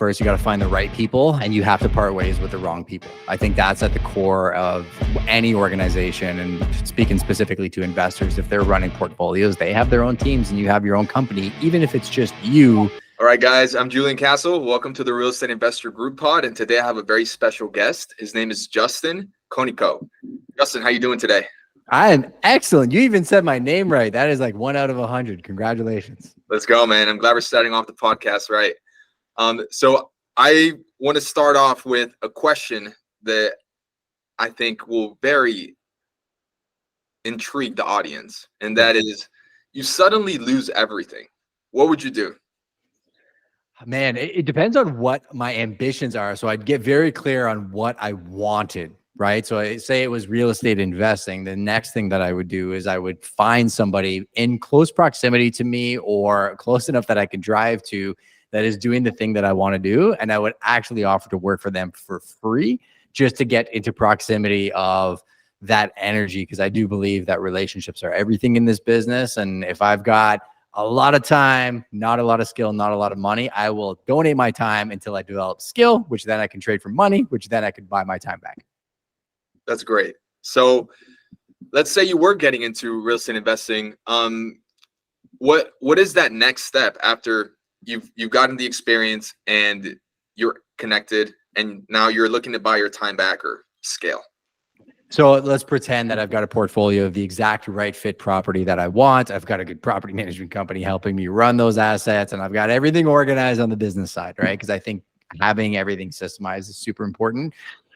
First, you got to find the right people, and you have to part ways with the wrong people. I think that's at the core of any organization. And speaking specifically to investors, if they're running portfolios, they have their own teams and you have your own company, even if it's just you. All right, guys, I'm Julian Castle. Welcome to the Real Estate Investor Group Pod. And today I have a very special guest. His name is Justin Konikow. Justin, how you doing today? I am excellent. You even said my name right. That is like 1 out of 100. Congratulations. Let's go, man. I'm glad we're starting off the podcast right. So I want to start off with a question that I think will very intrigue the audience. And that is, you suddenly lose everything. What would you do? Man, it depends on what my ambitions are. So I'd get very clear on what I wanted, right? So I say it was real estate investing. The next thing that I would do is I would find somebody in close proximity to me or close enough that I could drive to that is doing the thing that I want to do. And I would actually offer to work for them for free just to get into proximity of that energy. Because I do believe that relationships are everything in this business. And if I've got a lot of time, not a lot of skill, not a lot of money, I will donate my time until I develop skill, which then I can trade for money, which then I could buy my time back. That's great. So let's say you were getting into real estate investing. What is that next step after you've gotten the experience and you're connected and now you're looking to buy your time back or scale? So let's pretend that I've got a portfolio of the exact right fit property that I want. I've got a good property management company helping me run those assets, and I've got everything organized on the business side, right? Because I think having everything systemized is super important.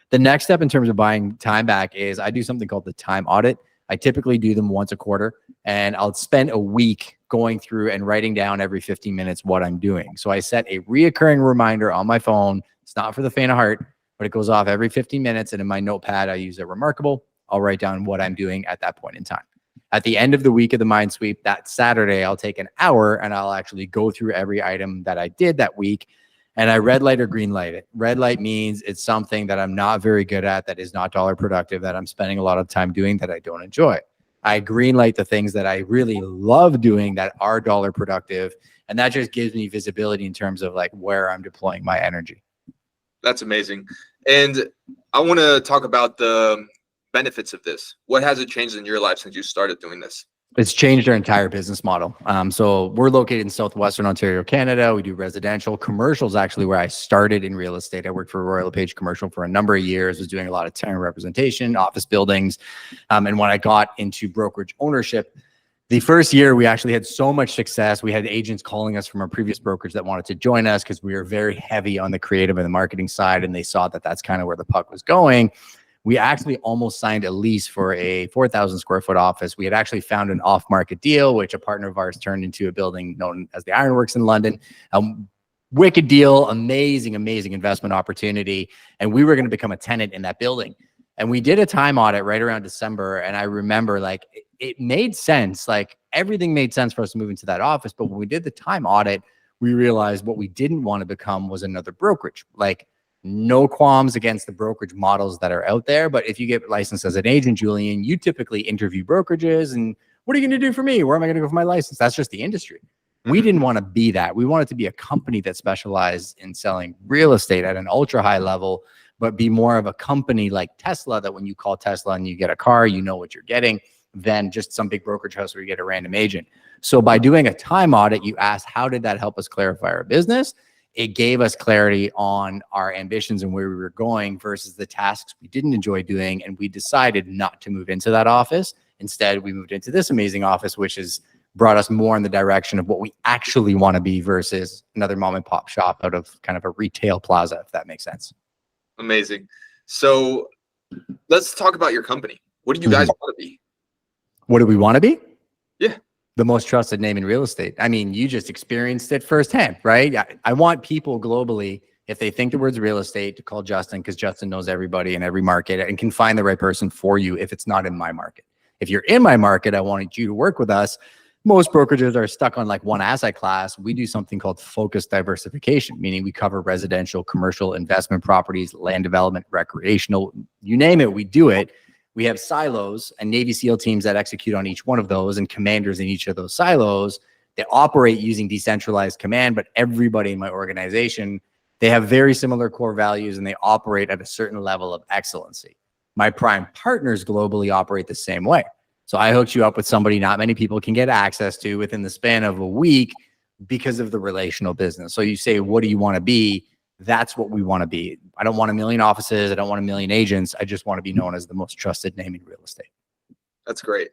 The next step in terms of buying time back is I do something called the time audit. I typically do them once a quarter, and I'll spend a week going through and writing down every 15 minutes what I'm doing. So I set a reoccurring reminder on my phone. It's not for the faint of heart, but it goes off every 15 minutes. And in my notepad, I use a remarkable. I'll write down what I'm doing at that point in time. At the end of the week of the mind sweep, that Saturday, I'll take an hour and I'll actually go through every item that I did that week. And I red light or green light it. Red light means it's something that I'm not very good at, that is not dollar productive, that I'm spending a lot of time doing that I don't enjoy. I green light the things that I really love doing that are dollar productive. And that just gives me visibility in terms of like where I'm deploying my energy. That's amazing. And I want to talk about the benefits of this. What has it changed in your life since you started doing this? It's changed our entire business model. So we're located in Southwestern Ontario, Canada. We do residential. Commercial is actually where I started in real estate. I worked for Royal LePage Commercial for a number of years, was doing a lot of tenant representation, office buildings. And when I got into brokerage ownership, the first year we actually had so much success. We had agents calling us from our previous brokerage that wanted to join us because we were very heavy on the creative and the marketing side. And they saw that that's kind of where the puck was going. We actually almost signed a lease for a 4,000 square foot office. We had actually found an off-market deal, which a partner of ours turned into a building known as the Ironworks in London. Wicked deal, amazing, amazing investment opportunity. And we were going to become a tenant in that building. And we did a time audit right around December. And I remember like it made sense. Like everything made sense for us to move into that office. But when we did the time audit, we realized what we didn't want to become was another brokerage. Like, no qualms against the brokerage models that are out there. But if you get licensed as an agent, Julian, you typically interview brokerages and what are you going to do for me? Where am I going to go for my license? That's just the industry. We didn't want to be that. We wanted to be a company that specialized in selling real estate at an ultra high level, but be more of a company like Tesla, that when you call Tesla and you get a car, you know what you're getting, than just some big brokerage house where you get a random agent. So by doing a time audit, you ask, how did that help us clarify our business? It gave us clarity on our ambitions and where we were going versus the tasks we didn't enjoy doing. And we decided not to move into that office. Instead, we moved into this amazing office, which has brought us more in the direction of what we actually want to be versus another mom and pop shop out of kind of a retail plaza, if that makes sense. Amazing. So let's talk about your company. What do you guys want to be? What do we want to be? Yeah. The most trusted name in real estate. I mean, you just experienced it firsthand, right? I want people globally, if they think the words real estate, to call Justin, because Justin knows everybody in every market and can find the right person for you if it's not in my market. If you're in my market, I wanted you to work with us. Most brokerages are stuck on like one asset class. We do something called focused diversification, meaning we cover residential, commercial, investment properties, land development, recreational, you name it, we do it. We have silos and Navy SEAL teams that execute on each one of those and commanders in each of those silos. They operate using decentralized command, but everybody in my organization They have very similar core values and they operate at a certain level of excellency. My prime partners globally operate the same way. So I hooked you up with somebody not many people can get access to within the span of a week because of the relational business. So you say, what do you want to be? That's what we want to be. I don't want a million offices. I don't want a million agents. I just want to be known as the most trusted name in real estate. That's great.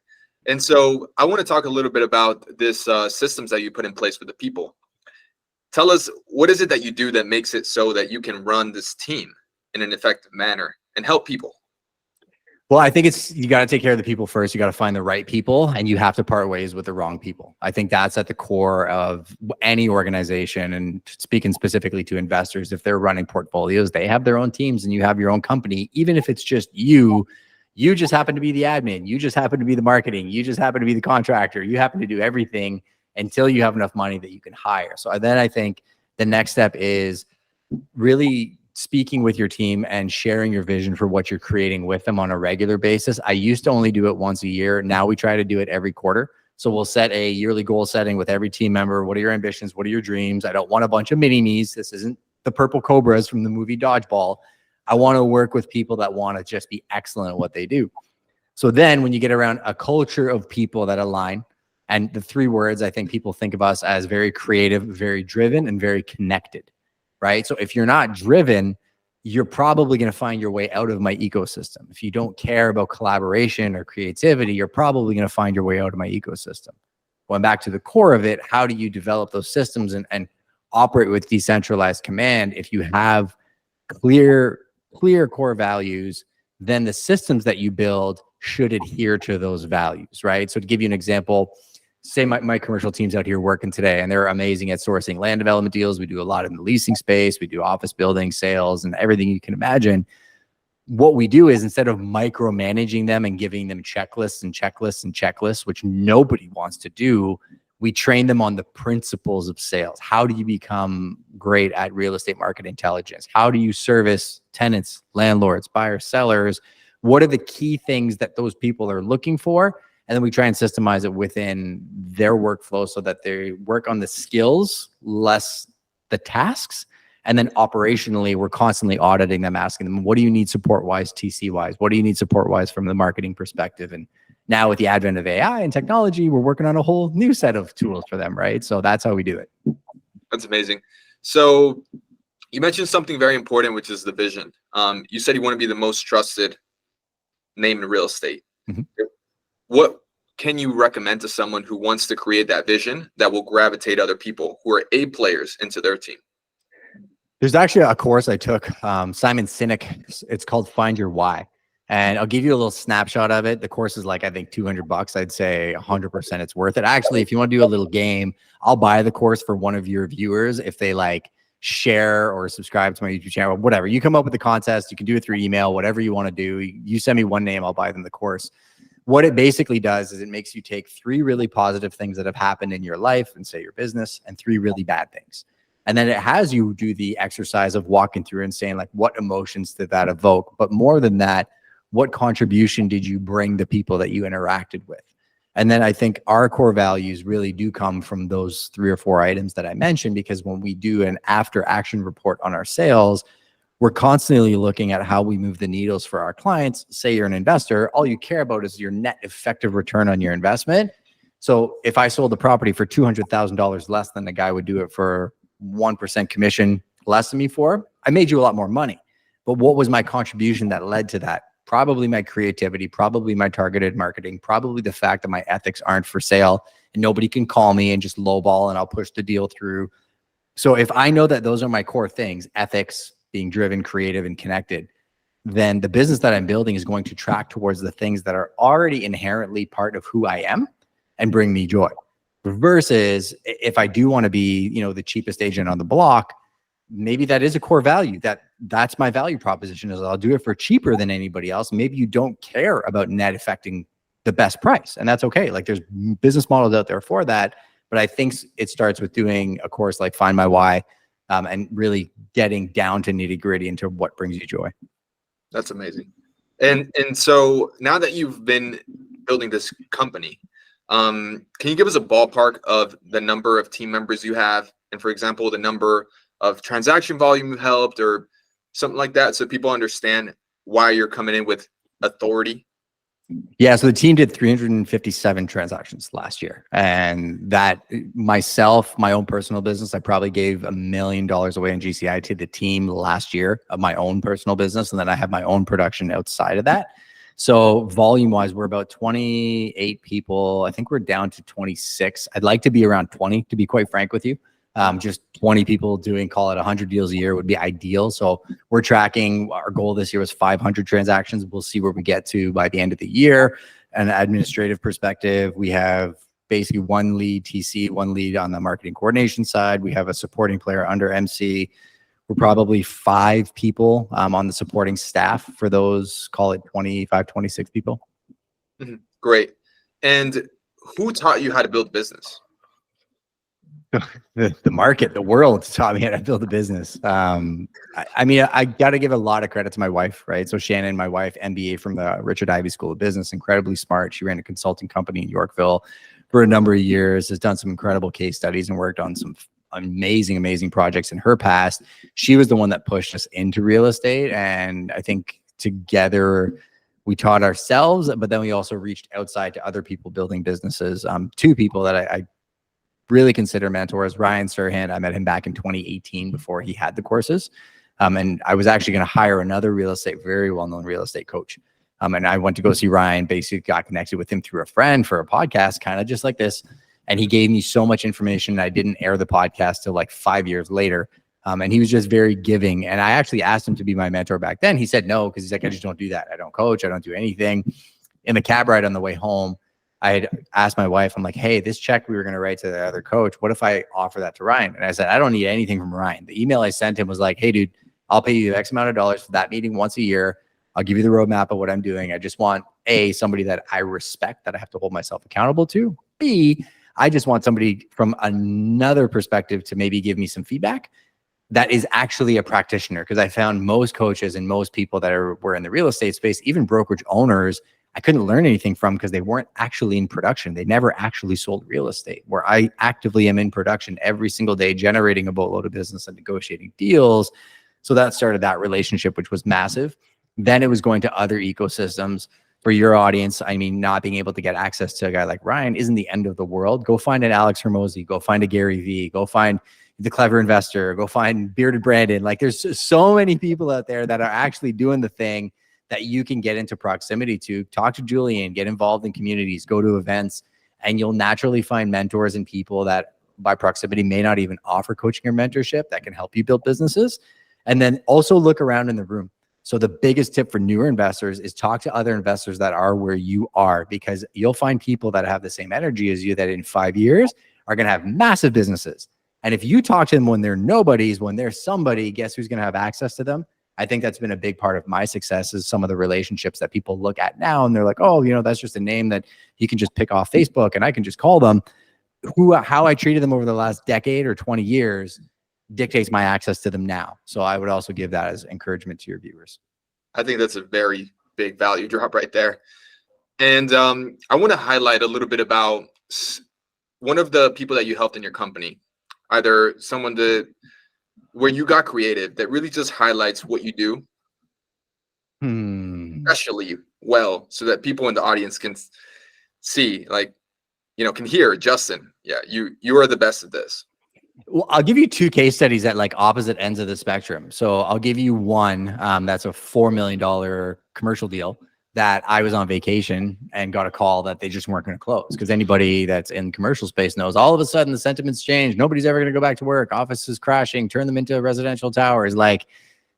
And so I want to talk a little bit about this systems that you put in place with the people. Tell us, what is it that you do that makes it so that you can run this team in an effective manner and help people? Well, I think you got to take care of the people first. You got to find the right people and you have to part ways with the wrong people. I think that's at the core of any organization, and speaking specifically to investors, if they're running portfolios, they have their own teams and you have your own company. Even if it's just you just happen to be the admin. You just happen to be the marketing. You just happen to be the contractor. You happen to do everything until you have enough money that you can hire. So then I think the next step is really speaking with your team and sharing your vision for what you're creating with them on a regular basis. I used to only do it once a year. Now we try to do it every quarter. So we'll set a yearly goal setting with every team member. What are your ambitions? What are your dreams? I don't want a bunch of mini-me's. This isn't the purple cobras from the movie Dodgeball. I want to work with people that want to just be excellent at what they do. So then when you get around a culture of people that align, and the three words, I think people think of us as very creative, very driven, and very connected, right? So if you're not driven, you're probably going to find your way out of my ecosystem. If you don't care about collaboration or creativity, you're probably going to find your way out of my ecosystem. Going back to the core of it, how do you develop those systems and operate with decentralized command? If you have clear core values, then the systems that you build should adhere to those values, right? So to give you an example, say my commercial team's out here working today and they're amazing at sourcing land development deals. We do a lot in the leasing space. We do office building, sales, and everything you can imagine. What we do is, instead of micromanaging them and giving them checklists and checklists and checklists, which nobody wants to do, we train them on the principles of sales. How do you become great at real estate market intelligence? How do you service tenants, landlords, buyers, sellers? What are the key things that those people are looking for? And then we try and systemize it within their workflow so that they work on the skills, less the tasks. And then operationally, we're constantly auditing them, asking them, what do you need support-wise, TC-wise? What do you need support-wise from the marketing perspective? And now with the advent of AI and technology, we're working on a whole new set of tools for them, right? So that's how we do it. That's amazing. So you mentioned something very important, which is the vision. You said you want to be the most trusted name in real estate. Mm-hmm. What can you recommend to someone who wants to create that vision that will gravitate other people who are A players into their team? There's actually a course I took, Simon Sinek. It's called Find Your Why. And I'll give you a little snapshot of it. The course is like, I think $200. I'd say 100% it's worth it. Actually, if you want to do a little game, I'll buy the course for one of your viewers if they like share or subscribe to my YouTube channel, whatever. You come up with the contest. You can do it through email, whatever you want to do. You send me one name, I'll buy them the course. What it basically does is it makes you take 3 really positive things that have happened in your life and say your business, and 3 really bad things. And then it has you do the exercise of walking through and saying, like, what emotions did that evoke? But more than that, what contribution did you bring to people that you interacted with? And then I think our core values really do come from those 3 or 4 items that I mentioned, because when we do an after action report on our sales, we're constantly looking at how we move the needles for our clients. Say you're an investor, all you care about is your net effective return on your investment. So if I sold the property for $200,000 less than the guy would do it for 1% commission less than me for, I made you a lot more money. But what was my contribution that led to that? Probably my creativity, probably my targeted marketing, probably the fact that my ethics aren't for sale and nobody can call me and just lowball and I'll push the deal through. So if I know that those are my core things, ethics, being driven, creative, and connected, then the business that I'm building is going to track towards the things that are already inherently part of who I am and bring me joy. Versus if I do want to be, the cheapest agent on the block, maybe that is a core value. That's my value proposition, is I'll do it for cheaper than anybody else. Maybe you don't care about net affecting the best price, and that's okay. Like, there's business models out there for that. But I think it starts with doing a course like Find My Why, and really getting down to nitty gritty into what brings you joy. That's amazing. And so now that you've been building this company, can you give us a ballpark of the number of team members you have? And for example, the number of transaction volume you helped or something like that, so people understand why you're coming in with authority? Yeah, so the team did 357 transactions last year, and that myself, my own personal business, I probably gave $1 million away in GCI to the team last year of my own personal business, and then I have my own production outside of that. So volume-wise, we're about 28 people. I think we're down to 26. I'd like to be around 20, to be quite frank with you. Just 20 people doing, call it 100 deals a year would be ideal. So we're tracking, our goal this year was 500 transactions. We'll see where we get to by the end of the year. An administrative perspective, we have basically one lead TC, one lead on the marketing coordination side. We have a supporting player under MC. We're probably 5 people on the supporting staff for those, call it 25, 26 people. Great. And who taught you how to build business? The market, the world taught me how to build a business. I mean, I got to give a lot of credit to my wife, right? So Shannon, my wife, MBA from the Richard Ivey School of Business, incredibly smart. She ran a consulting company in Yorkville for a number of years, has done some incredible case studies and worked on some amazing projects in her past. She was the one that pushed us into real estate. And I think together we taught ourselves, but then we also reached outside to other people building businesses. 2 people that I really consider mentors. Ryan Serhant, I met him back in 2018 before he had the courses. And I was actually going to hire another very well-known real estate coach. And I went to go see Ryan, basically got connected with him through a friend for a podcast, kind of just like this. And he gave me so much information. I didn't air the podcast till like 5 years later. And he was just very giving. And I actually asked him to be my mentor back then. He said no, because he's like, I just don't do that. I don't coach. I don't do anything. In the cab ride on the way home, I had asked my wife, I'm like, hey, this check we were going to write to the other coach, what if I offer that to Ryan? And I said, I don't need anything from Ryan. The email I sent him was like, hey, dude, I'll pay you X amount of dollars for that meeting once a year. I'll give you the roadmap of what I'm doing. I just want A, somebody that I respect, that I have to hold myself accountable to. B, I just want somebody from another perspective to maybe give me some feedback that is actually a practitioner. Because I found most coaches and most people that were in the real estate space, even brokerage owners, I couldn't learn anything from because they weren't actually in production. They never actually sold real estate, where I actively am in production every single day, generating a boatload of business and negotiating deals. So that started that relationship, which was massive. Then it was going to other ecosystems. For your audience, I mean, not being able to get access to a guy like Ryan isn't the end of the world. Go find an Alex Hermosi, go find a Gary Vee, go find the Clever Investor, go find Bearded Brandon. Like, there's so many people out there that are actually doing the thing that you can get into proximity to. Talk to Julian, get involved in communities, go to events, and you'll naturally find mentors and people that by proximity may not even offer coaching or mentorship that can help you build businesses. And then also look around in the room. So the biggest tip for newer investors is talk to other investors that are where you are, because you'll find people that have the same energy as you that in 5 years are going to have massive businesses. And if you talk to them when they're nobodies, when they're somebody, guess who's going to have access to them? I think that's been a big part of my success, is some of the relationships that people look at now and they're like, oh, you know, that's just a name that you can just pick off Facebook and I can just call them. How I treated them over the last decade or 20 years dictates my access to them now. So I would also give that as encouragement to your viewers. I think that's a very big value drop right there. And I want to highlight a little bit about one of the people that you helped in your company, either someone where you got creative that really just highlights what you do, especially well, so that people in the audience can see, like, you know, can hear, Justin, yeah, you are the best at this. Well, I'll give you 2 case studies at like opposite ends of the spectrum. So I'll give you one that's a $4 million commercial deal that I was on vacation and got a call that they just weren't going to close, because anybody that's in commercial space knows all of a sudden the sentiments change. Nobody's ever going to go back to work. Office is crashing. Turn them into residential towers. Like,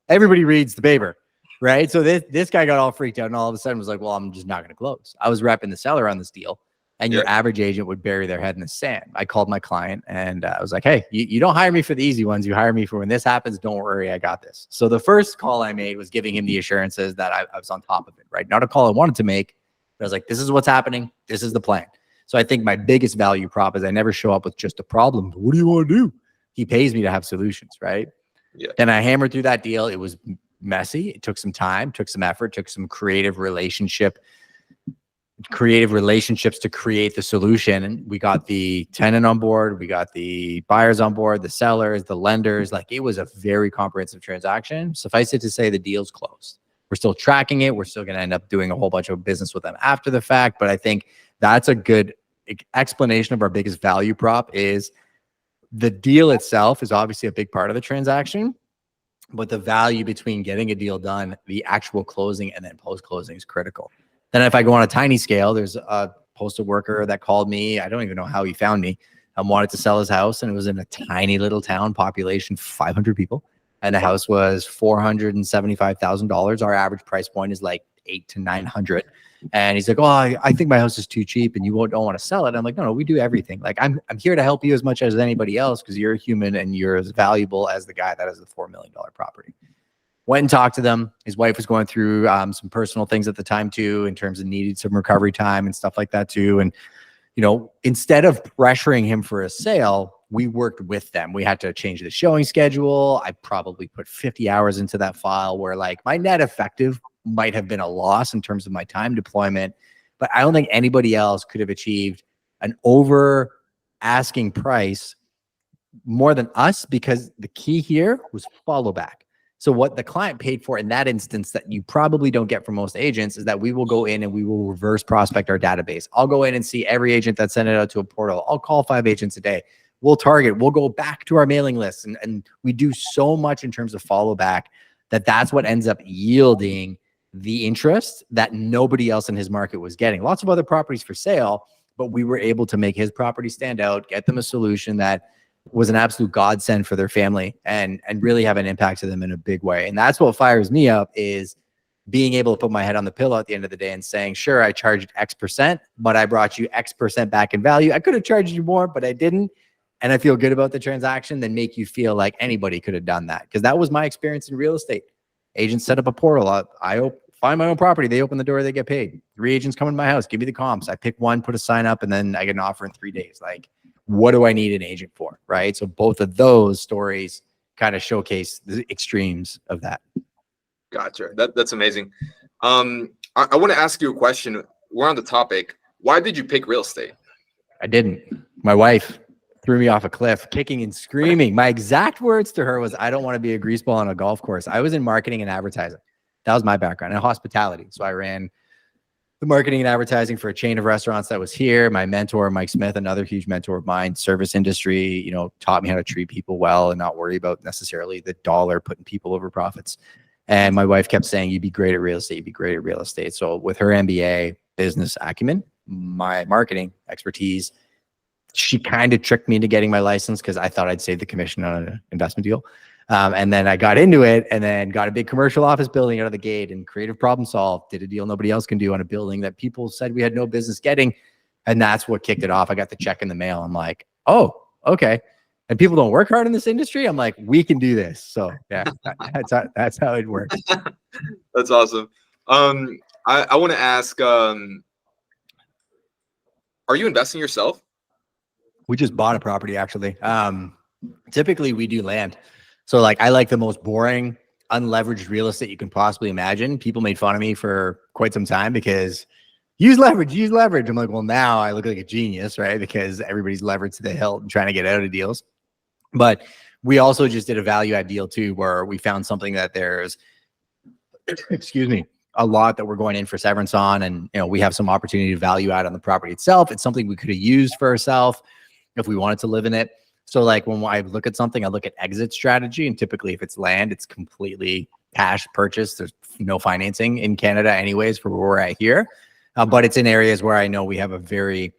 everybody reads the paper, right? So this guy got all freaked out and all of a sudden was like, well, I'm just not going to close. I was repping the seller on this deal. And your average agent would bury their head in the sand. I called my client and I was like, hey, you don't hire me for the easy ones. You hire me for when this happens. Don't worry, I got this. So the first call I made was giving him the assurances that I was on top of it, right? Not a call I wanted to make, but I was like, this is what's happening. This is the plan. So I think my biggest value prop is I never show up with just a problem. What do you want to do? He pays me to have solutions, right? Yeah. Then I hammered through that deal. It was messy. It took some time, took some effort, took some creative relationship creative relationships to create the solution. And we got the tenant on board, we got the buyers on board, the sellers, the lenders. Like, it was a very comprehensive transaction. Suffice it to say, the deal's closed. We're still tracking it. We're still going to end up doing a whole bunch of business with them after the fact. But I think that's a good explanation of our biggest value prop. Is the deal itself is obviously a big part of the transaction, but the value between getting a deal done, the actual closing, and then post-closing is critical. Then if I go on a tiny scale, there's a postal worker that called me. I don't even know how he found me. Wanted to sell his house, and it was in a tiny little town, population 500 people. And the house was $475,000. Our average price point is like 800 to 900. And he's like, "Oh, I think my house is too cheap and you don't want to sell it." I'm like, "No, we do everything. Like, I'm here to help you as much as anybody else, because you're a human and you're as valuable as the guy that has the $4 million property." Went and talked to them. His wife was going through some personal things at the time too, in terms of needing some recovery time and stuff like that too. And, instead of pressuring him for a sale, we worked with them. We had to change the showing schedule. I probably put 50 hours into that file, where like my net effective might have been a loss in terms of my time deployment, but I don't think anybody else could have achieved an over asking price more than us, because the key here was follow back. So what the client paid for in that instance, that you probably don't get from most agents, is that we will go in and we will reverse prospect our database. I'll go in and see every agent that sent it out to a portal. I'll call 5 agents a day. We'll target, we'll go back to our mailing lists, and we do so much in terms of follow back that's what ends up yielding the interest that nobody else in his market was getting. Lots of other properties for sale, but we were able to make his property stand out, get them a solution that was an absolute godsend for their family, and really have an impact to them in a big way. And that's what fires me up, is being able to put my head on the pillow at the end of the day and saying, "Sure, I charged X%, but I brought you X% back in value. I could have charged you more, but I didn't. And I feel good about the transaction," then make you feel like anybody could have done that. Because that was my experience in real estate. Agents set up a portal. I find my own property. They open the door, they get paid. 3 agents come into my house, give me the comps. I pick one, put a sign up, and then I get an offer in 3 days. Like, what do I need an agent for, right? So both of those stories kind of showcase the extremes of that. Gotcha. That's amazing. I want to ask you a question. We're on the topic. Why did you pick real estate? I didn't. My wife threw me off a cliff, kicking and screaming. My exact words to her was, "I don't want to be a greaseball on a golf course." I was in marketing and advertising. That was my background, and hospitality. So I ran the marketing and advertising for a chain of restaurants that was here. My mentor, Mike Smith, another huge mentor of mine, service industry, taught me how to treat people well and not worry about necessarily the dollar, putting people over profits. And my wife kept saying, "You'd be great at real estate. You'd be great at real estate." So with her MBA, business acumen, my marketing expertise, she kind of tricked me into getting my license, because I thought I'd save the commission on an investment deal. And then I got into it, and then got a big commercial office building out of the gate, and creative problem solved, did a deal nobody else can do on a building that people said we had no business getting. And that's what kicked it off. I got the check in the mail. I'm like, "Oh, okay. And people don't work hard in this industry?" I'm like, "We can do this." So yeah, that's how it works. That's awesome. I want to ask, are you investing yourself? We just bought a property, actually. Typically we do land. So like, I like the most boring, unleveraged real estate you can possibly imagine. People made fun of me for quite some time because use leverage. I'm like, well, now I look like a genius, right? Because everybody's leveraged to the hilt and trying to get out of deals. But we also just did a value add deal too, where we found something that there's, excuse me, a lot that we're going in for severance on. And, we have some opportunity to value add on the property itself. It's something we could have used for ourselves if we wanted to live in it. So like, when I look at something, I look at exit strategy. And typically if it's land, it's completely cash purchase. There's no financing in Canada anyways for where we're at here. But it's in areas where I know we have a very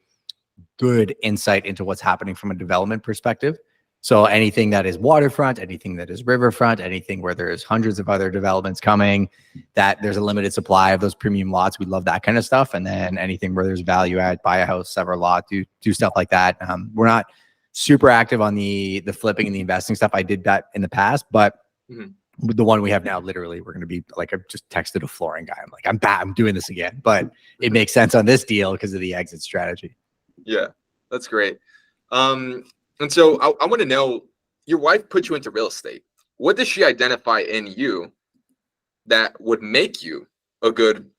good insight into what's happening from a development perspective. So anything that is waterfront, anything that is riverfront, anything where there's hundreds of other developments coming, that there's a limited supply of those premium lots. We love that kind of stuff. And then anything where there's value add, buy a house, sever a lot, do stuff like that. We're not super active on the flipping and the investing stuff. I did that in the past, but with the one we have now, literally, we're going to be like, I just texted a flooring guy. I'm like, I'm doing this again, but it makes sense on this deal because of the exit strategy. Yeah, that's great. And so I want to know, your wife put you into real estate. What does she identify in you that would make you a good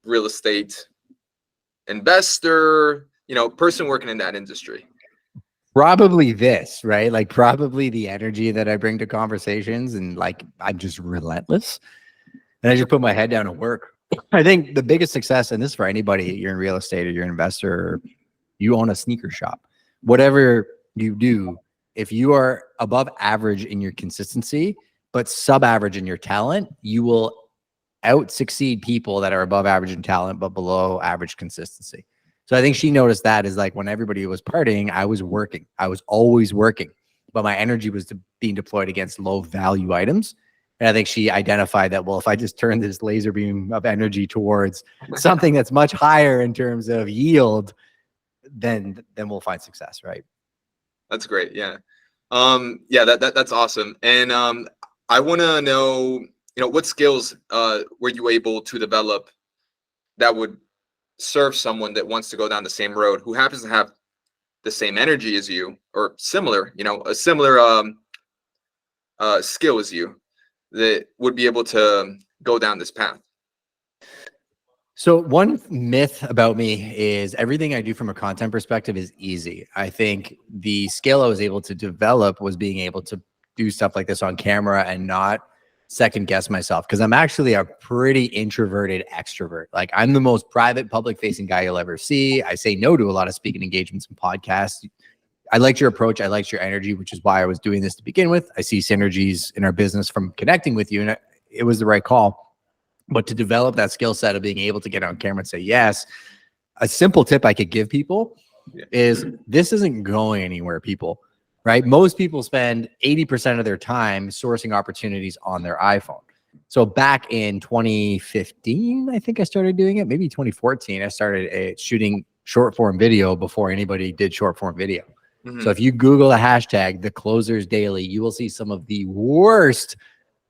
real estate investor, person working in that industry? Probably this, right? Like probably the energy that I bring to conversations, and like I'm just relentless and I just put my head down and work. I think the biggest success, and this is for anybody, you're in real estate or you're an investor, or you own a sneaker shop, whatever you do, if you are above average in your consistency, but sub-average in your talent, you will out succeed people that are above average in talent, but below average consistency. So I think she noticed that is like when everybody was partying, I was working. I was always working, but my energy was being deployed against low value items. And I think she identified that, well, if I just turn this laser beam of energy towards something that's much higher in terms of yield, then we'll find success, right? That's great. Yeah. That's awesome. And I want to know, what skills were you able to develop that would serve someone that wants to go down the same road, who happens to have the same energy as you, or similar, a similar skill as you, that would be able to go down this path? So one myth about me is everything I do from a content perspective is easy. I think the skill I was able to develop was being able to do stuff like this on camera and not second guess myself, because I'm actually a pretty introverted extrovert. Like I'm the most private public facing guy you'll ever see. I say no to a lot of speaking engagements and podcasts. I liked your approach. I liked your energy, which is why I was doing this to begin with. I see synergies in our business from connecting with you, and it was the right call. But to develop that skill set of being able to get on camera and say yes, a simple tip I could give people is this isn't going anywhere, people, right? Most people spend 80% of their time sourcing opportunities on their iPhone. So back in 2015, I think I started doing it. Maybe 2014, I started shooting short form video before anybody did short form video. So if you Google the hashtag, the closers daily, you will see some of the worst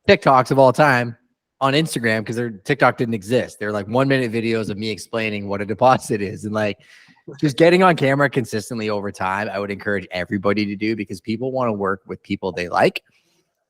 TikToks of all time on Instagram, because their TikTok didn't exist. They're like 1 minute videos of me explaining what a deposit is. And like just getting on camera consistently over time, I would encourage everybody to do, because people want to work with people they like,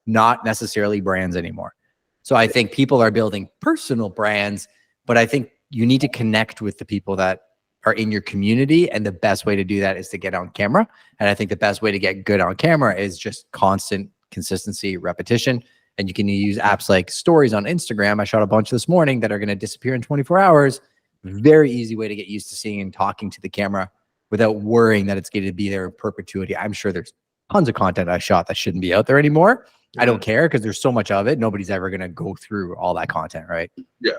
not necessarily brands anymore. So I think people are building personal brands, but I think you need to connect with the people that are in your community. And the best way to do that is to get on camera. And I think the best way to get good on camera is just constant consistency, repetition. And you can use apps like stories on Instagram. I shot a bunch this morning that are going to disappear in 24 hours. Very easy way to get used to seeing and talking to the camera without worrying that it's going to be there in perpetuity. I'm sure there's tons of content I shot that shouldn't be out there anymore. I don't care, because there's so much of it. Nobody's ever going to go through all that content, right? Yeah,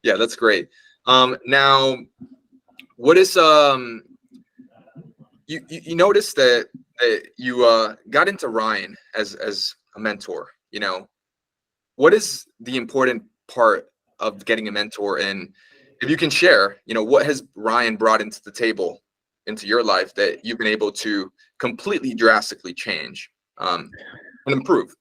that's great. Now, what is you noticed that you got into Ryan as a mentor. What is the important part of getting a mentor? And if you can share, what has Ryan brought into the table, into your life, that you've been able to completely drastically change and improve?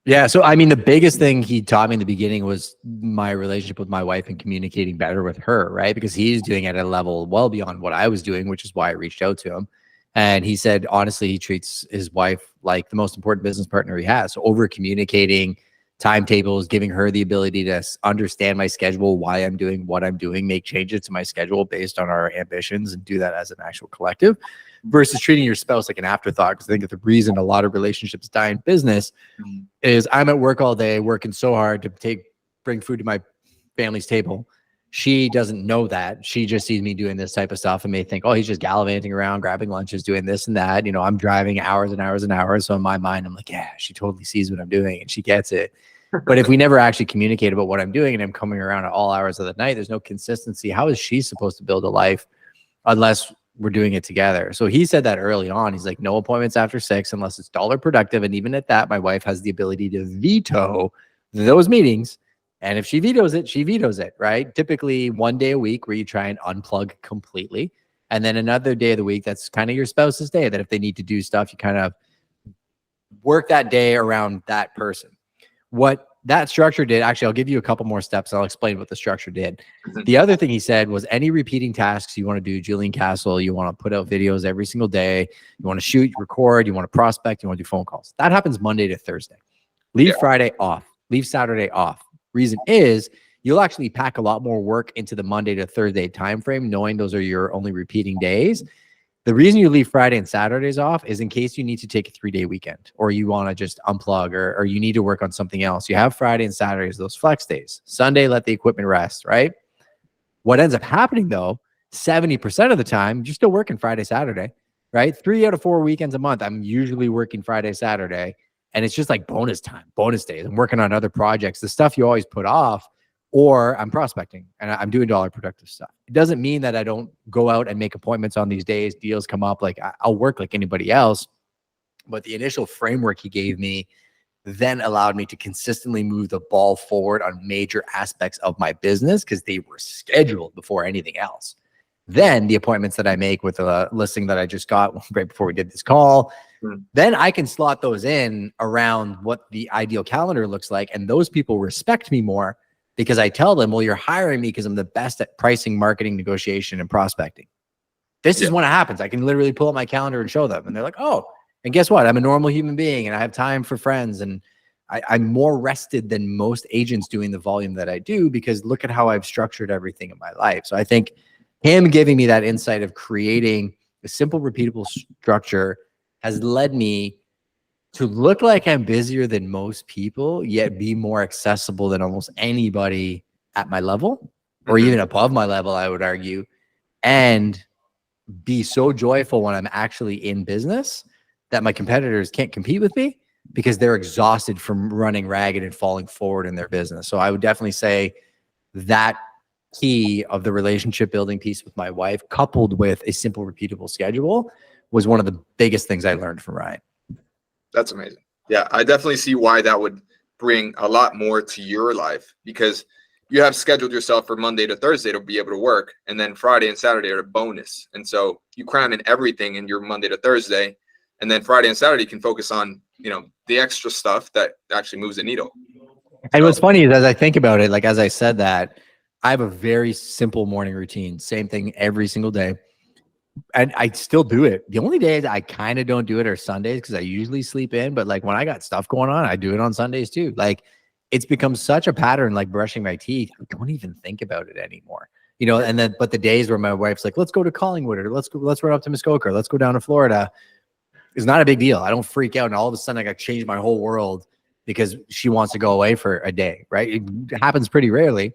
Yeah. So, I mean, the biggest thing he taught me in the beginning was my relationship with my wife and communicating better with her, right? Because he's doing it at a level well beyond what I was doing, which is why I reached out to him. And he said, honestly, he treats his wife like the most important business partner he has. So over communicating timetables, giving her the ability to understand my schedule, why I'm doing what I'm doing, make changes to my schedule based on our ambitions, and do that as an actual collective, versus treating your spouse like an afterthought. Because I think that the reason a lot of relationships die in business is I'm at work all day, working so hard to bring food to my family's table. She doesn't know that. She just sees me doing this type of stuff and may think, oh, he's just gallivanting around, grabbing lunches, doing this and that. I'm driving hours and hours and hours. So in my mind, I'm like, yeah, she totally sees what I'm doing and she gets it. But if we never actually communicate about what I'm doing and I'm coming around at all hours of the night, there's no consistency. How is she supposed to build a life unless we're doing it together? So he said that early on. He's like, no appointments after 6 unless it's dollar productive. And even at that, my wife has the ability to veto those meetings. And if she vetoes it, she vetoes it, right? Typically 1 day a week where you try and unplug completely. And then another day of the week, that's kind of your spouse's day, that if they need to do stuff, you kind of work that day around that person. What that structure did, actually, I'll give you a couple more steps. I'll explain what the structure did. The other thing he said was any repeating tasks you want to do, Julian Castle, you want to put out videos every single day, you want to shoot, record, you want to prospect, you want to do phone calls. That happens Monday to Thursday. Leave Friday off, leave Saturday off. Reason is you'll actually pack a lot more work into the Monday to Thursday timeframe, knowing those are your only repeating days. The reason you leave Friday and Saturdays off is in case you need to take a 3-day weekend, or you want to just unplug, or you need to work on something else. You have Friday and Saturdays, those flex days. Sunday, let the equipment rest, right? What ends up happening though, 70% of the time, you're still working Friday, Saturday, right? 3 out of 4 weekends a month, I'm usually working Friday, Saturday. And it's just like bonus time, bonus days. I'm working on other projects, the stuff you always put off, or I'm prospecting and I'm doing dollar productive stuff. It doesn't mean that I don't go out and make appointments on these days. Deals come up, like I'll work like anybody else. But the initial framework he gave me then allowed me to consistently move the ball forward on major aspects of my business because they were scheduled before anything else. Then the appointments that I make with a listing that I just got right before we did this call, then I can slot those in around what the ideal calendar looks like. And those people respect me more because I tell them, well, you're hiring me because I'm the best at pricing, marketing, negotiation, and prospecting. This is when it happens. I can literally pull up my calendar and show them. And they're like, oh, and guess what? I'm a normal human being and I have time for friends. And I'm more rested than most agents doing the volume that I do because look at how I've structured everything in my life. So I think him giving me that insight of creating a simple, repeatable structure has led me to look like I'm busier than most people, yet be more accessible than almost anybody at my level or even above my level, I would argue, and be so joyful when I'm actually in business that my competitors can't compete with me because they're exhausted from running ragged and falling forward in their business. So I would definitely say that key of the relationship building piece with my wife, coupled with a simple, repeatable schedule, was one of the biggest things I learned from Ryan. That's amazing. Yeah, I definitely see why that would bring a lot more to your life because you have scheduled yourself for Monday to Thursday to be able to work. And then Friday and Saturday are a bonus. And so you cram in everything in your Monday to Thursday. And then Friday and Saturday you can focus on, you know, the extra stuff that actually moves the needle. And what's funny is as I think about it, like as I said that, I have a very simple morning routine. Same thing every single day. And I still do it. The only days I kind of don't do it are Sundays because I usually sleep in. But like when I got stuff going on, I do it on Sundays too. Like it's become such a pattern, like brushing my teeth. I don't even think about it anymore. You know, and then, but the days where my wife's like, let's go to Collingwood or let's run up to Muskoka or let's go down to Florida is not a big deal. I don't freak out. And all of a sudden I got changed my whole world because she wants to go away for a day, right? It happens pretty rarely,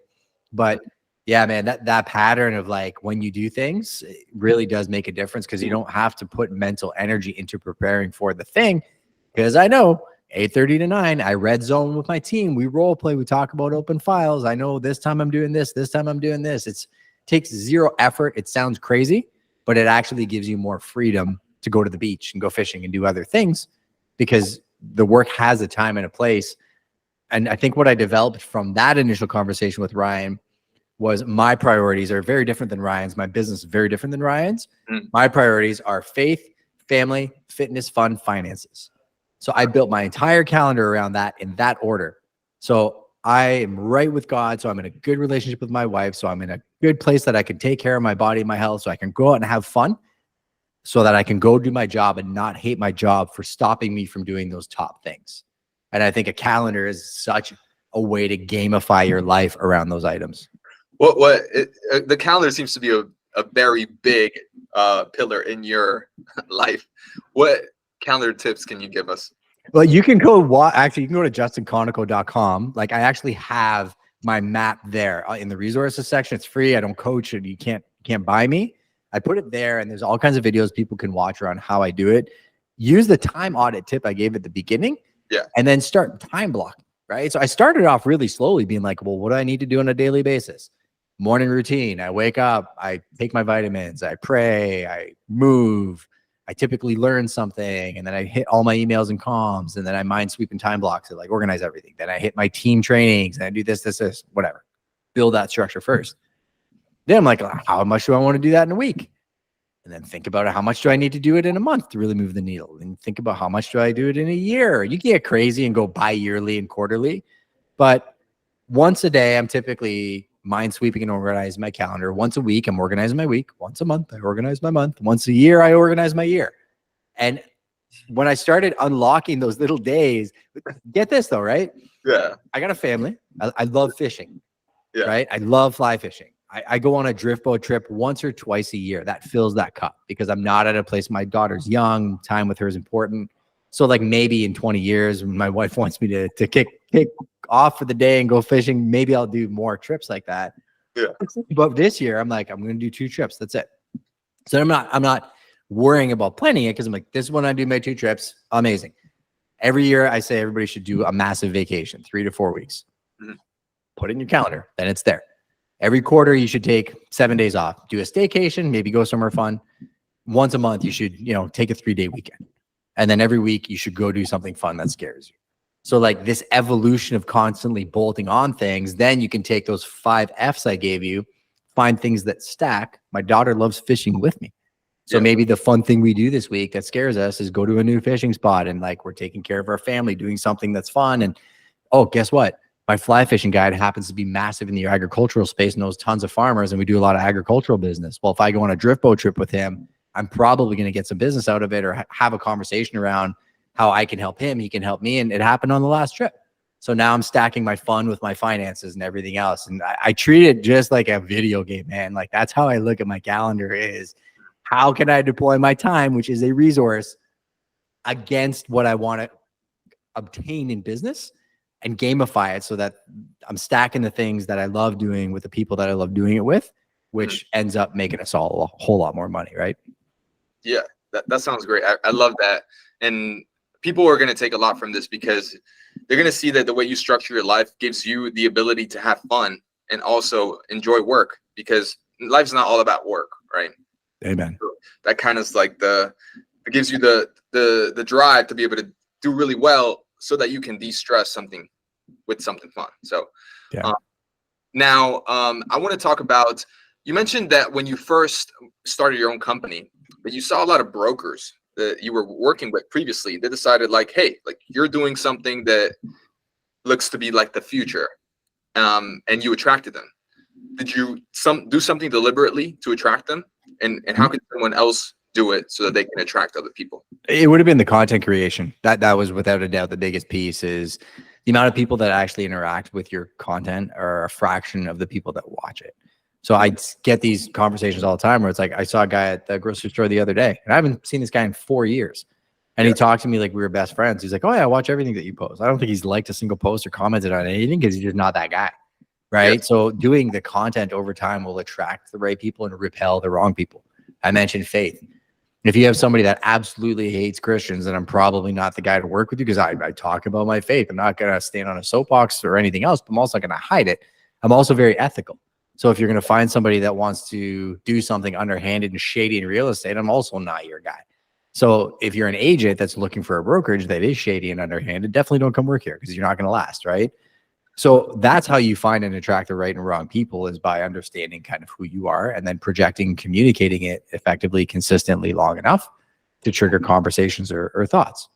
but yeah, man, that pattern of like when you do things, it really does make a difference because you don't have to put mental energy into preparing for the thing. Because I know 8:30 to 9, I red zone with my team. We role play. We talk about open files. I know this time I'm doing this. This time I'm doing this. It takes zero effort. It sounds crazy, but it actually gives you more freedom to go to the beach and go fishing and do other things because the work has a time and a place. And I think what I developed from that initial conversation with Ryan was my priorities are very different than Ryan's. My business is very different than Ryan's. My priorities are faith, family, fitness, fun, finances. So I built my entire calendar around that in that order. So I am right with God. So I'm in a good relationship with my wife. So I'm in a good place that I can take care of my body, my health. So I can go out and have fun so that I can go do my job and not hate my job for stopping me from doing those top things. And I think a calendar is such a way to gamify your life around those items. The calendar seems to be a very big pillar in your life. What calendar tips can you give us? Well, you can go actually, you can go to justinkonikow.com. Like I actually have my map there in the resources section. It's free. I don't coach it. You can't buy me. I put it there and there's all kinds of videos people can watch around how I do it. Use the time audit tip I gave at the beginning. Yeah. And then start time blocking, right? So I started off really slowly being like, well, what do I need to do on a daily basis? Morning routine. I wake up, I take my vitamins, I pray, I move, I typically learn something, and then I hit all my emails and comms, and then I mind sweep and time blocks to like organize everything. Then I hit my team trainings and I do this, whatever. Build that structure first. Then I'm like, how much do I want to do that in a week? And then think about how much do I need to do it in a month to really move the needle? And think about how much do I do it in a year? You can get crazy and go bi-yearly and quarterly, but once a day, I'm typically mind sweeping and organize my calendar. Once a week, I'm organizing my week. Once a month, I organize my month. Once a year, I organize my year. And when I started unlocking those little days, get this though, right? Yeah. I got a family. I love fishing. Yeah. right? I love fly fishing. I go on a drift boat trip once or twice a year. That fills that cup because I'm not at a place. My daughter's young. Time with her is important. So like maybe in 20 years, when my wife wants me to kick off for the day and go fishing, maybe I'll do more trips like that. Yeah. But this year I'm like, I'm going to do 2 trips. That's it. So I'm not worrying about planning it because I'm like, this is when I do my 2 trips. Amazing. Every year I say everybody should do a massive vacation, 3 to 4 weeks. Mhm. Put it in your calendar. Then it's there. Every quarter, you should take 7 days off, do a staycation, maybe go somewhere fun. Once a month, you should, take a 3-day weekend. And then every week you should go do something fun that scares you. So like this evolution of constantly bolting on things, then you can take those 5 F's I gave you, find things that stack. My daughter loves fishing with me. So maybe the fun thing we do this week that scares us is go to a new fishing spot and like we're taking care of our family, doing something that's fun. And oh, guess what? My fly fishing guide happens to be massive in the agricultural space, knows tons of farmers, and we do a lot of agricultural business. Well, if I go on a drift boat trip with him, I'm probably going to get some business out of it or have a conversation around how I can help him, he can help me. And it happened on the last trip. So now I'm stacking my fun with my finances and everything else. And I treat it just like a video game, man. Like that's how I look at my calendar is how can I deploy my time, which is a resource, against what I want to obtain in business and gamify it so that I'm stacking the things that I love doing with the people that I love doing it with, which ends up making us all a whole lot more money, right? Yeah, that sounds great. I love that. And people are going to take a lot from this because they're going to see that the way you structure your life gives you the ability to have fun and also enjoy work, because life's not all about work, right? Amen. So that kind of is like it gives you the drive to be able to do really well so that you can de-stress something with something fun. So now I want to talk about, you mentioned that when you first started your own company, that you saw a lot of brokers that you were working with previously. They decided like, hey, like you're doing something that looks to be like the future, and you attracted them. Did you do something deliberately to attract them? And how can someone else do it so that they can attract other people? It would have been the content creation. That was without a doubt the biggest piece. Is the amount of people that actually interact with your content are a fraction of the people that watch it. So I get these conversations all the time where it's like, I saw a guy at the grocery store the other day and I haven't seen this guy in 4 years. And he talked to me like we were best friends. He's like, oh yeah, I watch everything that you post. I don't think he's liked a single post or commented on anything because he's just not that guy. Right. Yeah. So doing the content over time will attract the right people and repel the wrong people. I mentioned faith. If you have somebody that absolutely hates Christians, then I'm probably not the guy to work with you because I talk about my faith. I'm not going to stand on a soapbox or anything else, but I'm also not going to hide it. I'm also very ethical. So if you're going to find somebody that wants to do something underhanded and shady in real estate, I'm also not your guy. So if you're an agent that's looking for a brokerage that is shady and underhanded, definitely don't come work here because you're not going to last, right? So that's how you find and attract the right and wrong people, is by understanding kind of who you are and then projecting, communicating it effectively, consistently long enough to trigger conversations or thoughts,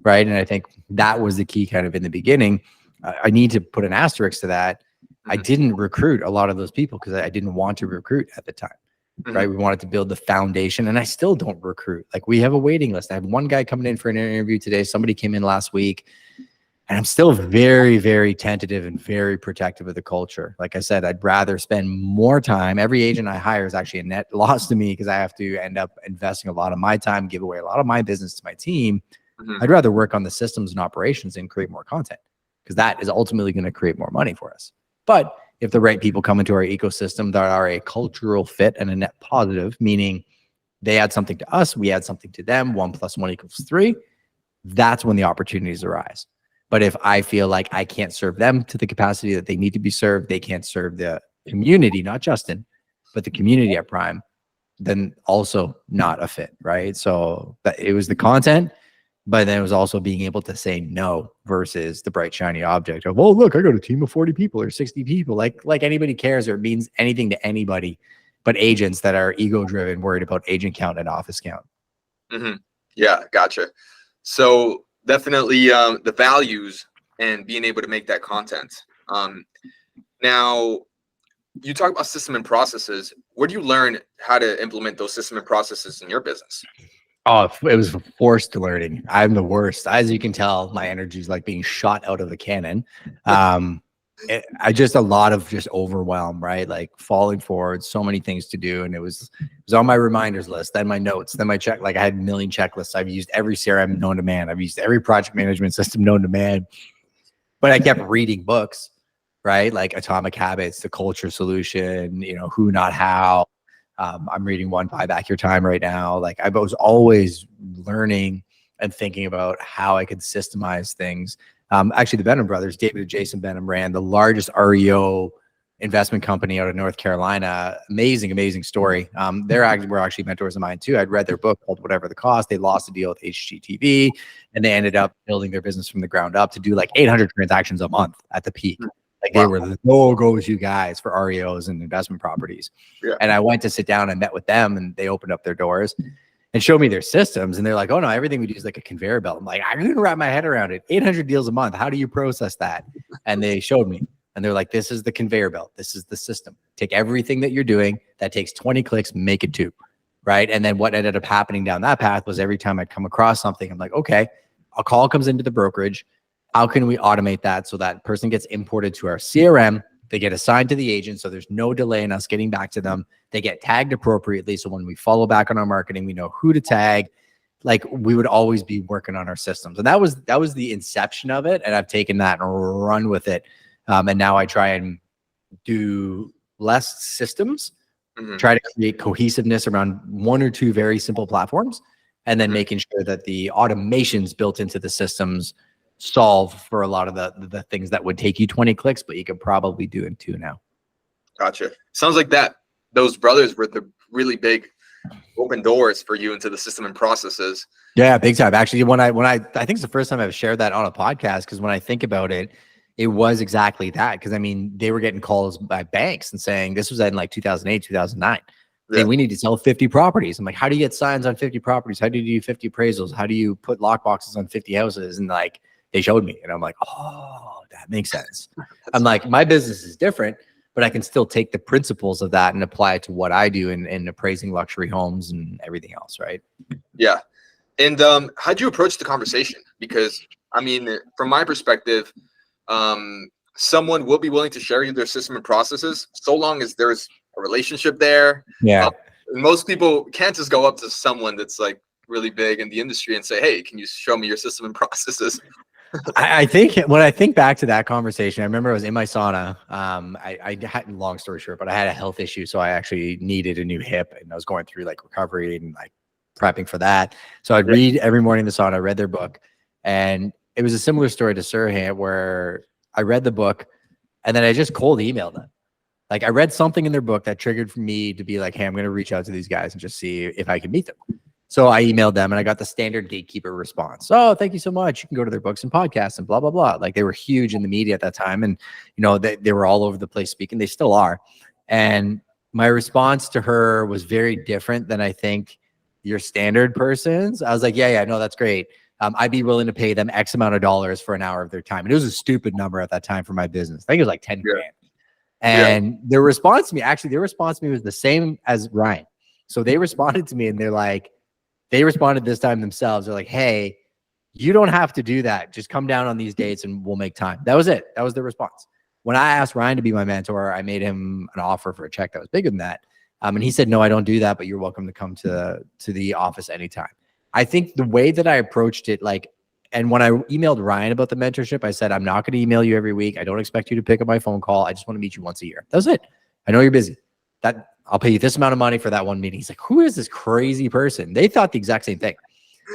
right? And I think that was the key kind of in the beginning. I need to put an asterisk to that. I didn't recruit a lot of those people because I didn't want to recruit at the time, right? We wanted to build the foundation, and I still don't recruit. Like we have a waiting list. I have one guy coming in for an interview today. Somebody came in last week. And I'm still very, very tentative and very protective of the culture. Like I said, I'd rather spend more time. Every agent I hire is actually a net loss to me because I have to end up investing a lot of my time, give away a lot of my business to my team. I'd rather work on the systems and operations and create more content because that is ultimately going to create more money for us. But if the right people come into our ecosystem that are a cultural fit and a net positive, meaning they add something to us, we add something to them, 1 + 1 = 3, that's when the opportunities arise. But if I feel like I can't serve them to the capacity that they need to be served, they can't serve the community, not Justin, but the community at Prime, then also not a fit, right? So it was the content, but then it was also being able to say no versus the bright, shiny object of, oh, look, I got a team of 40 people or 60 people. Like anybody cares or it means anything to anybody but agents that are ego-driven, worried about agent count and office count. Yeah, gotcha. So definitely the values and being able to make that content. Now, you talk about system and processes. Where do you learn how to implement those system and processes in your business? Oh, it was forced learning. I'm the worst. As you can tell, my energy is like being shot out of a cannon. I just a lot of just overwhelm, right? Like falling forward, so many things to do. And it was on my reminders list, then my notes, then my check. Like I had a million checklists. I've used every CRM known to man. I've used every project management system known to man. But I kept reading books, right? Like Atomic Habits, The Culture Solution, Who Not How. I'm reading One, Buy Back Your Time right now. Like I was always learning and thinking about how I could systemize things. Actually, the Benham brothers, David and Jason Benham, ran the largest REO investment company out of North Carolina. Amazing story. Were actually mentors of mine too. I'd read their book called Whatever the Cost. They lost a deal with HGTV, and they ended up building their business from the ground up to do like 800 transactions a month at the peak. Like they were the go-to guys for REOs and investment properties. Yeah. And I went to sit down and met with them, and they opened up their doors and showed me their systems. And they're like, oh no, everything we do is like a conveyor belt. I'm like, I couldn't wrap my head around it. 800 deals a month. How do you process that? And they showed me, and they're like, this is the conveyor belt. This is the system. Take everything that you're doing that takes 20 clicks, make it 2, right? And then what ended up happening down that path was every time I'd come across something, I'm like, okay, a call comes into the brokerage. How can we automate that so that person gets imported to our CRM? They get assigned to the agent, so there's no delay in us getting back to them. They get tagged appropriately, so when we follow back on our marketing, we know who to tag. Like we would always be working on our systems, and that was the inception of it. And I've taken that and run with it. And now I try and do less systems, try to create cohesiveness around 1 or 2 very simple platforms, and then making sure that the automations built into the systems solve for a lot of the things that would take you 20 clicks, but you could probably do in 2 now. Gotcha. Sounds like those brothers were the really big open doors for you into the system and processes. Yeah, big time. Actually, when I think it's the first time I've shared that on a podcast, because when I think about it, it was exactly that. Because I mean, they were getting calls by banks and saying, this was in like 2008, 2009. Saying, we need to sell 50 properties. I'm like, how do you get signs on 50 properties? How do you do 50 appraisals? How do you put lock boxes on 50 houses? And like, they showed me, and I'm like, oh, that makes sense. I'm like, my business is different, but I can still take the principles of that and apply it to what I do in appraising luxury homes and everything else, right? Yeah. And how'd you approach the conversation? Because I mean, from my perspective, someone will be willing to share you their system and processes so long as there's a relationship there. Yeah. Most people can't just go up to someone that's like really big in the industry and say, hey, can you show me your system and processes? I think when I think back to that conversation, I remember I was in my sauna. I had, long story short, but I had a health issue. So I actually needed a new hip, and I was going through like recovery and like prepping for that. So I'd read every morning in the sauna. I read their book, and it was a similar story to Serhant, where I read the book and then I just cold emailed them. Like I read something in their book that triggered for me to be like, hey, I'm going to reach out to these guys and just see if I can meet them. So I emailed them, and I got the standard gatekeeper response. Oh, thank you so much. You can go to their books and podcasts and blah, blah, blah. Like they were huge in the media at that time. And, they were all over the place speaking. They still are. And my response to her was very different than I think your standard person's. I was like, yeah, no, that's great. I'd be willing to pay them X amount of dollars for an hour of their time. And it was a stupid number at that time for my business. I think it was like 10 grand. And their response to me was the same as Ryan. So they responded to me, and they responded this time themselves. They're like, hey, you don't have to do that. Just come down on these dates and we'll make time. That was it. That was the response. When I asked Ryan to be my mentor, I made him an offer for a check that was bigger than that. And he said, no, I don't do that, but you're welcome to come to the office anytime. I think the way that I approached it, and when I emailed Ryan about the mentorship, I said, I'm not going to email you every week. I don't expect you to pick up my phone call. I just want to meet you once a year. That was it. I know you're busy. I'll pay you this amount of money for that one meeting. He's like, who is this crazy person? They thought the exact same thing.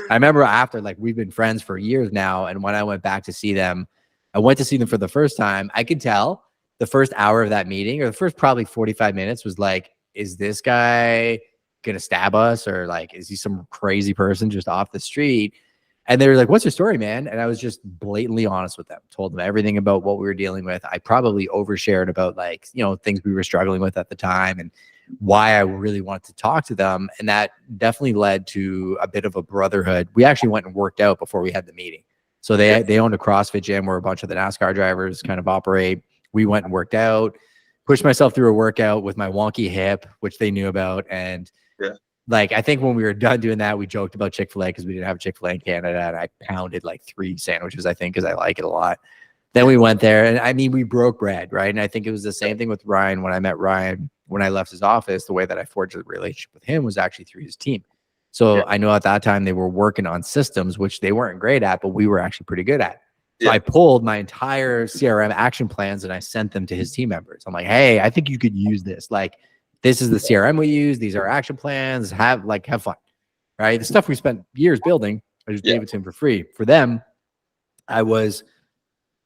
I remember after, we've been friends for years now. And when I went back to see them, I went to see them for the first time. I could tell the first hour of that meeting, or the first probably 45 minutes, was like, is this guy going to stab us? Or is he some crazy person just off the street? And they were like, what's your story, man? And I was just blatantly honest with them, told them everything about what we were dealing with. I probably overshared about things we were struggling with at the time and why I really wanted to talk to them. And that definitely led to a bit of a brotherhood. We actually went and worked out before we had the meeting. So they owned a CrossFit gym where a bunch of the NASCAR drivers kind of operate. We went and worked out, pushed myself through a workout with my wonky hip, which they knew about. And I think when we were done doing that, we joked about Chick-fil-A because we didn't have Chick-fil-A in Canada. And I pounded 3 sandwiches, I think, because I like it a lot. Then we went there, and I mean, we broke bread, right? And I think it was the same thing with Ryan. When I met Ryan, when I left his office, the way that I forged a relationship with him was actually through his team. So I know at that time they were working on systems, which they weren't great at, but we were actually pretty good at. So I pulled my entire CRM action plans and I sent them to his team members. I'm like, hey, I think you could use this. Like, this is the CRM we use. These are action plans. Have fun, right? The stuff we spent years building, I just gave it to him for free. For them, I was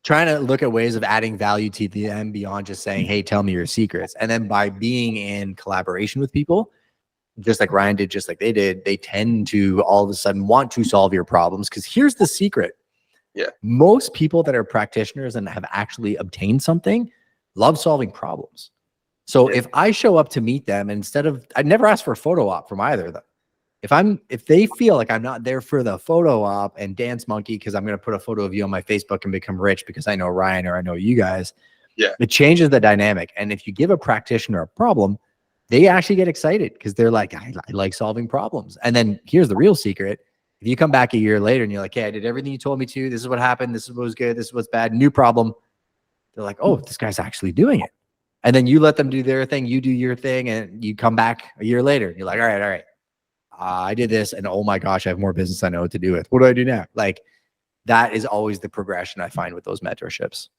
trying to look at ways of adding value to them beyond just saying, hey, tell me your secrets. And then by being in collaboration with people, just like Ryan did, just like they did, they tend to all of a sudden want to solve your problems. Because here's the secret. Most people that are practitioners and have actually obtained something love solving problems. So if I show up to meet them, and instead of, I never ask for a photo op from either of them. If they feel like I'm not there for the photo op and dance monkey because I'm going to put a photo of you on my Facebook and become rich because I know Ryan or I know you guys, it changes the dynamic. And if you give a practitioner a problem, they actually get excited because they're like, I like solving problems. And then here's the real secret. If you come back a year later and you're like, hey, I did everything you told me to. This is what happened. This is what was good. This is what's bad. New problem. They're like, oh, this guy's actually doing it. And then you let them do their thing. You do your thing. And you come back a year later. And you're like, all right. I did this. And oh my gosh, I have more business I know what to do with. What do I do now? Like, that is always the progression I find with those mentorships.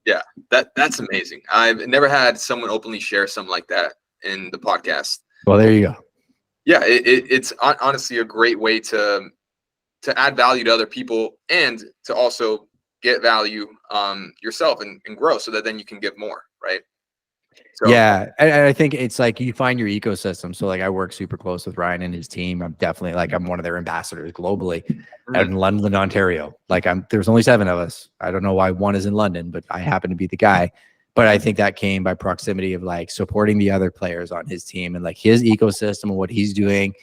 Yeah, that's amazing. I've never had someone openly share something like that in the podcast. Well, there you go. Yeah, it's honestly a great way to add value to other people and to also get value yourself and grow so that then you can give more, right? So, yeah, and I think it's like you find your ecosystem. So like I work super close with Ryan and his team. I'm definitely like I'm one of their ambassadors globally out in London, Ontario. Like there's only 7 of us. I don't know why one is in London, but I happen to be the guy. But I think that came by proximity of like supporting the other players on his team and like his ecosystem and what he's doing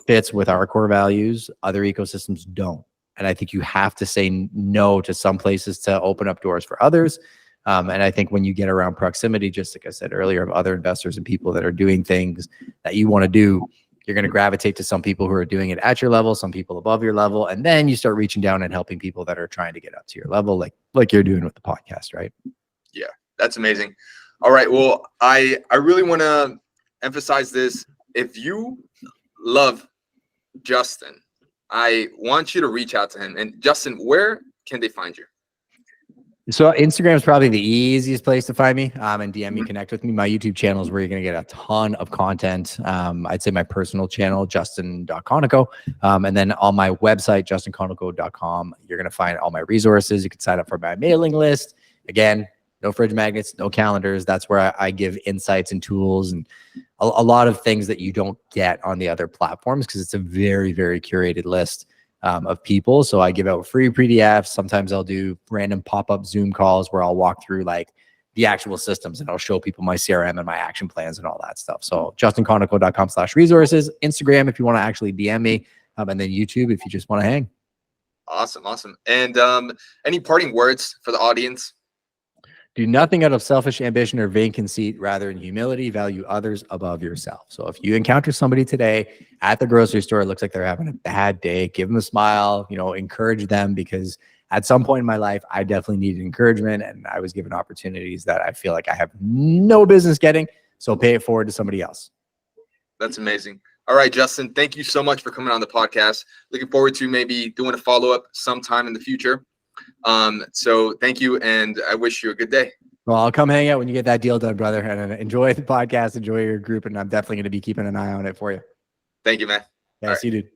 fits with our core values. Other ecosystems don't. And I think you have to say no to some places to open up doors for others. And I think when you get around proximity, just like I said earlier, of other investors and people that are doing things that you want to do, you're going to gravitate to some people who are doing it at your level, some people above your level. And then you start reaching down and helping people that are trying to get up to your level, like you're doing with the podcast, right? Yeah, that's amazing. All right. Well, I really want to emphasize this. If you love Justin, I want you to reach out to him. And Justin, where can they find you? So Instagram is probably the easiest place to find me and DM me, connect with me. My YouTube channel is where you're going to get a ton of content. I'd say my personal channel, justin.konikow. And then on my website, justinkonikow.com, you're going to find all my resources. You can sign up for my mailing list. Again, no fridge magnets, no calendars. That's where I give insights and tools and a lot of things that you don't get on the other platforms because it's a very, very curated list of people. So I give out free PDFs. Sometimes I'll do random pop-up Zoom calls where I'll walk through like the actual systems and I'll show people my CRM and my action plans and all that stuff. So justinkonikow.com/resources, Instagram if you want to actually DM me, and then YouTube if you just want to hang. Awesome. And any parting words for the audience? Do nothing out of selfish ambition or vain conceit, rather in humility, value others above yourself. So if you encounter somebody today at the grocery store, it looks like they're having a bad day, give them a smile, encourage them, because at some point in my life, I definitely needed encouragement and I was given opportunities that I feel like I have no business getting. So pay it forward to somebody else. That's amazing. All right, Justin, thank you so much for coming on the podcast. Looking forward to maybe doing a follow-up sometime in the future. So thank you, and I wish you a good day. Well, I'll come hang out when you get that deal done, brother, and enjoy the podcast, enjoy your group, and I'm definitely going to be keeping an eye on it for you. Thank you, man. Yeah, see you, dude.